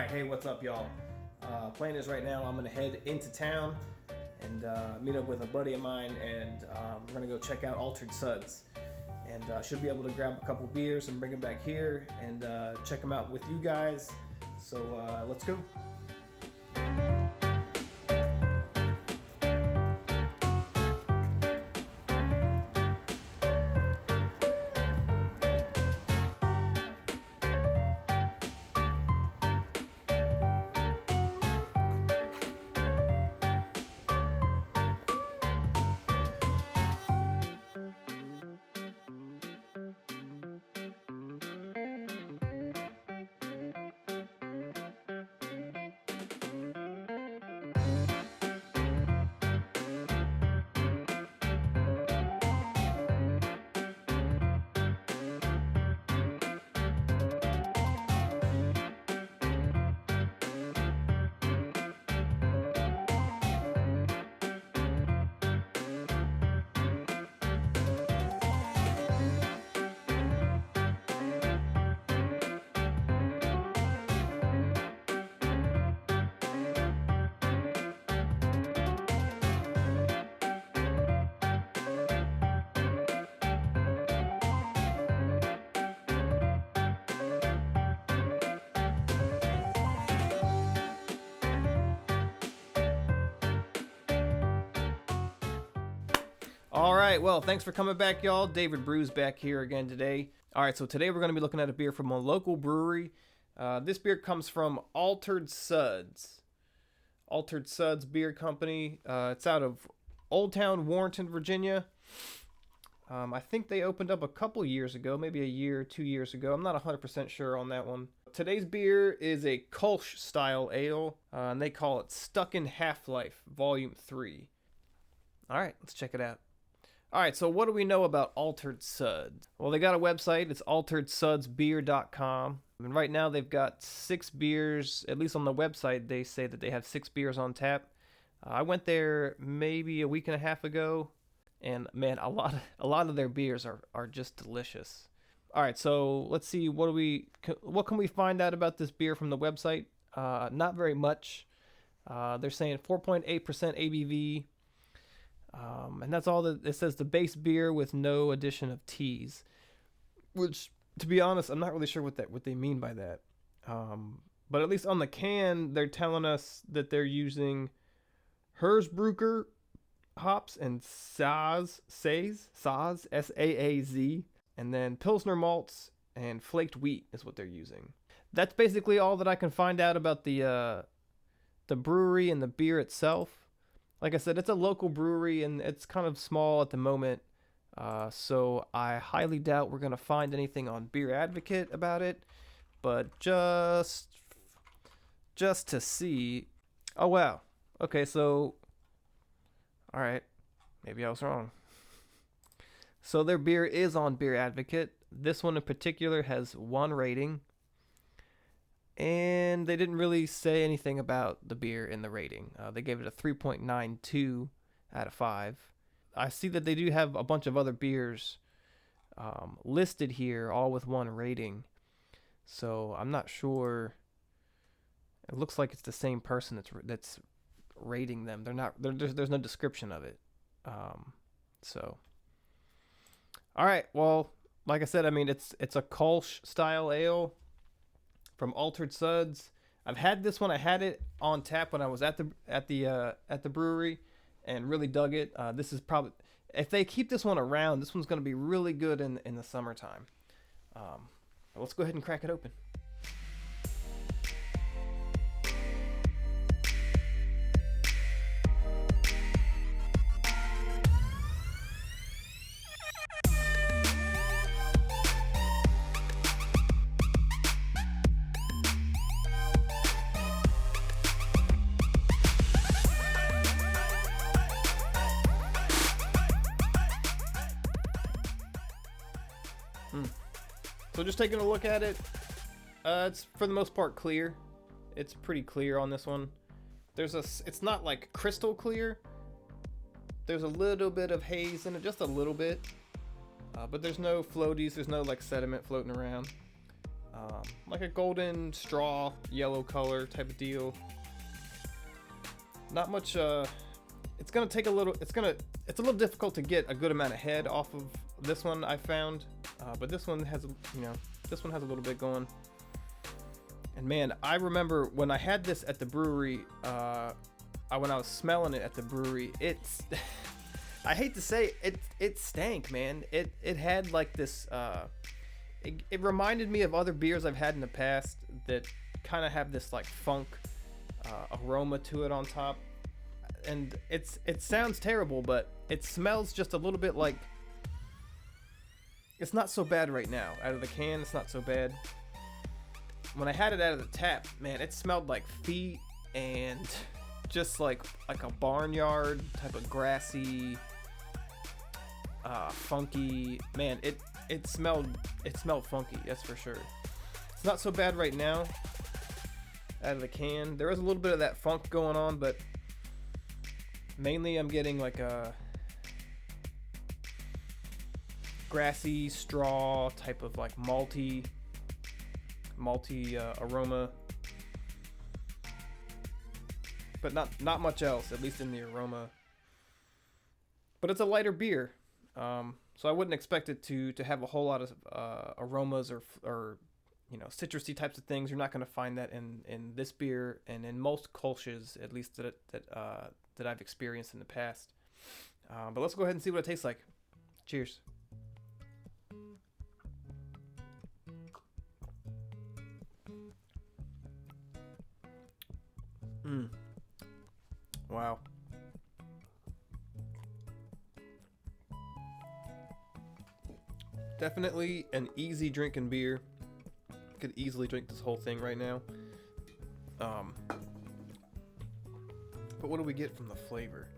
Alright, hey, what's up, y'all? Plan is right now I'm going to head into town and meet up with a buddy of mine, and we're going to go check out Altered Suds. And should be able to grab a couple beers and bring them back here and check them out with you guys. So let's go. Alright, well, thanks for coming back, y'all. David Brews back here again today. Alright, so today we're going to be looking at a beer from a local brewery. This beer comes from Altered Suds. Altered Suds Beer Company. It's out of Old Town, Warrenton, Virginia. I think they opened up a couple years ago, maybe a year, 2 years ago. I'm not 100% sure on that one. Today's beer is a Kölsch style ale, and they call it Stuck in Half-Life, Volume 3. Alright, let's check it out. Alright, so what do we know about Altered Suds? Well, they got a website. It's alteredsudsbeer.com. And right now they've got 6 beers. At least on the website, they say that they have 6 beers on tap. I went there maybe a week and a half ago, and man, a lot of their beers are just delicious. Alright, so let's see, what can we find out about this beer from the website? Not very much. They're saying 4.8% ABV. And that's all that it says. The base beer with no addition of teas, which, to be honest, I'm not really sure what they mean by that. But at least on the can, they're telling us that they're using Hersbrucker hops and Saaz, S-A-A-Z, and then Pilsner malts and flaked wheat is what they're using. That's basically all that I can find out about the brewery and the beer itself. Like I said, it's a local brewery, and it's kind of small at the moment, so I highly doubt we're going to find anything on Beer Advocate about it, but just to see. Oh, wow. Okay, so, all right, maybe I was wrong. So their beer is on Beer Advocate. This one in particular has 1 rating. And they didn't really say anything about the beer in the rating. They gave it a 3.92 out of 5. I see that they do have a bunch of other beers listed here, all with 1 rating. So I'm not sure. It looks like it's the same person that's rating them. There's no description of it. So, all right. Well, like I said, I mean it's a Kölsch style ale from Altered Suds. I've had this one. I had it on tap when I was at the brewery, and really dug it. This is probably, if they keep this one around, this one's going to be really good in the summertime. Let's go ahead and crack it open. So just taking a look at it, it's for the most part clear. It's pretty clear on this one. It's not like crystal clear. There's a little bit of haze in it, just a little bit. But there's no floaties, there's no like sediment floating around. like a golden straw, yellow color type of deal. Not much. It's gonna take a little. It's a little difficult to get a good amount of head off of this one, I found. But this one has, this one has a little bit going. And man, I remember when I had this at the brewery. When I was smelling it at the brewery, it's. I hate to say it stank, man. It had like this. It reminded me of other beers I've had in the past that kind of have this like funk aroma to it on top, and it sounds terrible, but it smells just a little bit like. It's not so bad right now. Out of the can, it's not so bad. When I had it out of the tap, man, it smelled like feet and just like a barnyard type of grassy, funky. Man, it smelled funky, that's for sure. It's not so bad right now out of the can. There is a little bit of that funk going on, but mainly I'm getting like a grassy straw type of like malty aroma, but not much else, at least in the aroma. But it's a lighter beer, so I wouldn't expect it to have a whole lot of aromas or citrusy types of things. You're not going to find that in this beer and in most Kölsches, at least that I've experienced in the past. But let's go ahead and see what it tastes like. Cheers. Wow. Definitely an easy drinking beer. Could easily drink this whole thing right now. But what do we get from the flavor?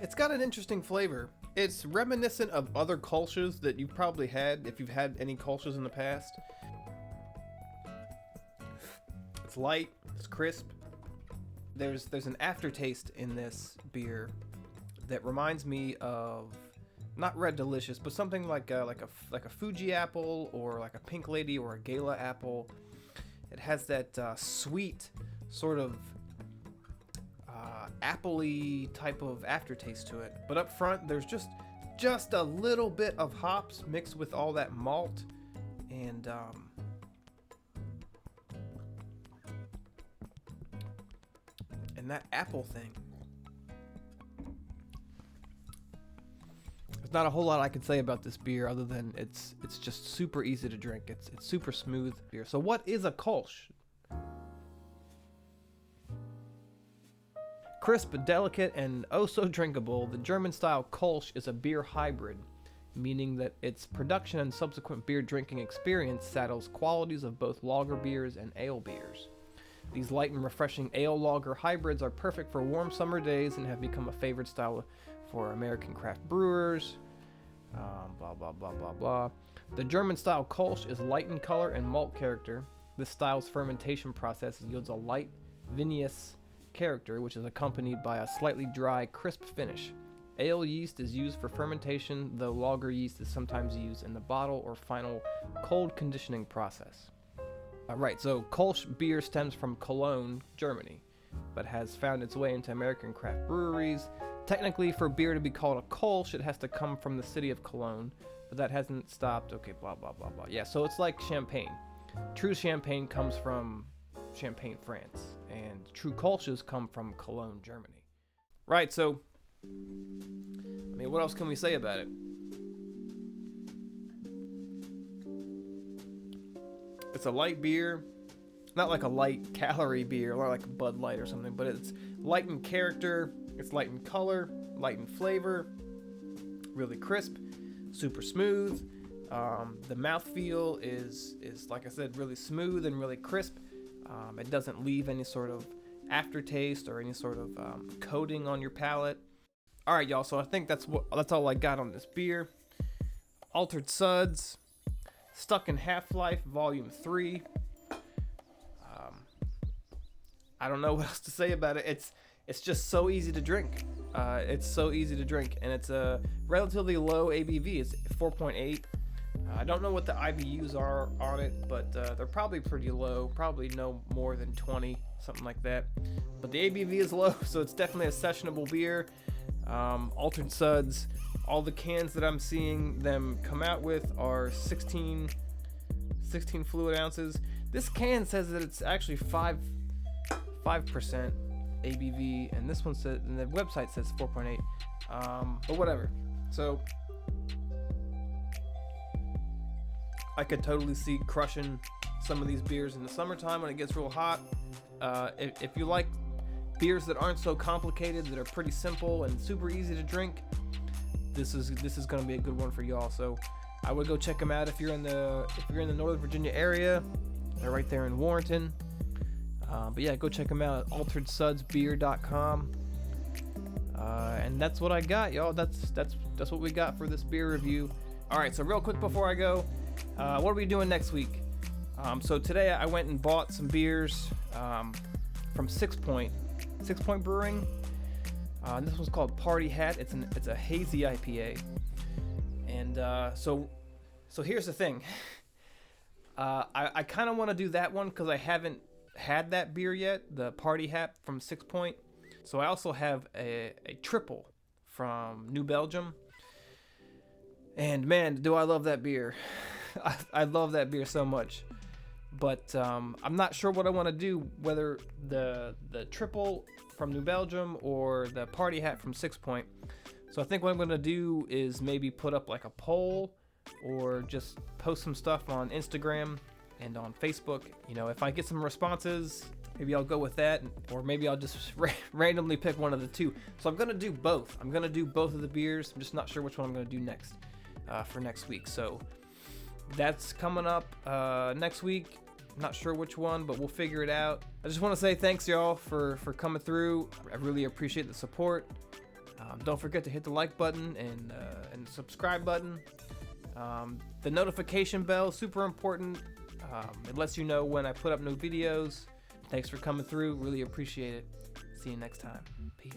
It's got an interesting flavor. It's reminiscent of other Kölsches that you've probably had if you've had any Kölsches in the past. It's light, it's crisp. There's an aftertaste in this beer that reminds me of not Red Delicious, but something like a Fuji apple or like a Pink Lady or a Gala apple. It has that sweet sort of appley type of aftertaste to it, but up front there's just a little bit of hops mixed with all that malt and that apple thing. There's not a whole lot I can say about this beer other than it's just super easy to drink. It's super smooth beer. So what is a Kölsch? Crisp, delicate, and oh so drinkable, the German-style Kölsch is a beer hybrid, meaning that its production and subsequent beer drinking experience saddles qualities of both lager beers and ale beers. These light and refreshing ale-lager hybrids are perfect for warm summer days and have become a favorite style for American craft brewers. Blah, blah, blah, blah, blah. The German-style Kölsch is light in color and malt character. This style's fermentation process yields a light, vinous character, which is accompanied by a slightly dry, crisp finish. Ale yeast is used for fermentation, though lager yeast is sometimes used in the bottle or final cold conditioning process. Alright, so Kölsch beer stems from Cologne, Germany, but has found its way into American craft breweries. Technically, for beer to be called a Kölsch, it has to come from the city of Cologne, but that hasn't stopped. Okay, blah, blah, blah, blah. Yeah, so it's like champagne. True champagne comes from Champagne, France, and true Kölsches come from Cologne, Germany. Right, so, I mean, what else can we say about it? It's a light beer, not like a light calorie beer or like a Bud Light or something, but it's light in character, it's light in color, light in flavor, really crisp, super smooth. The mouthfeel is like I said, really smooth and really crisp. It doesn't leave any sort of aftertaste or any sort of coating on your palate. All right, y'all. So I think that's all I got on this beer. Altered Suds, Stuck in Half-Life, Volume 3. I don't know what else to say about it. It's just so easy to drink. It's so easy to drink, and it's a relatively low ABV. It's 4.8. I don't know what the IBUs are on it, but they're probably pretty low, probably no more than 20, something like that. But the ABV is low, so it's definitely a sessionable beer. Altered Suds, all the cans that I'm seeing them come out with are 16 fluid ounces. This can says that it's actually 5% ABV, and this one says, and the website says 4.8. But whatever. So I could totally see crushing some of these beers in the summertime when it gets real hot. If you like beers that aren't so complicated, that are pretty simple and super easy to drink, this is going to be a good one for y'all. So I would go check them out if you're in the Northern Virginia area. They're right there in Warrenton. But yeah, go check them out at alteredsudsbeer.com. And that's what I got, y'all. That's what we got for this beer review. All right, so real quick before I go, what are we doing next week? So today I went and bought some beers from 6 Point Brewing. This one's called Party Hat. It's a hazy IPA. And so here's the thing. I kind of want to do that one because I haven't had that beer yet, the Party Hat from 6 Point. So I also have a triple from New Belgium. And man, do I love that beer. I love that beer so much. But I'm not sure what I want to do, whether the triple from New Belgium or the Party Hat from 6 Point. So I think what I'm going to do is maybe put up like a poll or just post some stuff on Instagram and on Facebook. You know, if I get some responses, maybe I'll go with that, or maybe I'll just randomly pick one of the two. So I'm going to do both. I'm going to do both of the beers. I'm just not sure which one I'm going to do next for next week. So that's coming up next week. I'm not sure which one, but we'll figure it out. I just want to say thanks, y'all, for coming through. I really appreciate the support. Don't forget to hit the like button and the subscribe button. The notification bell, super important. It lets you know when I put up new videos. Thanks for coming through. Really appreciate it. See you next time. Peace.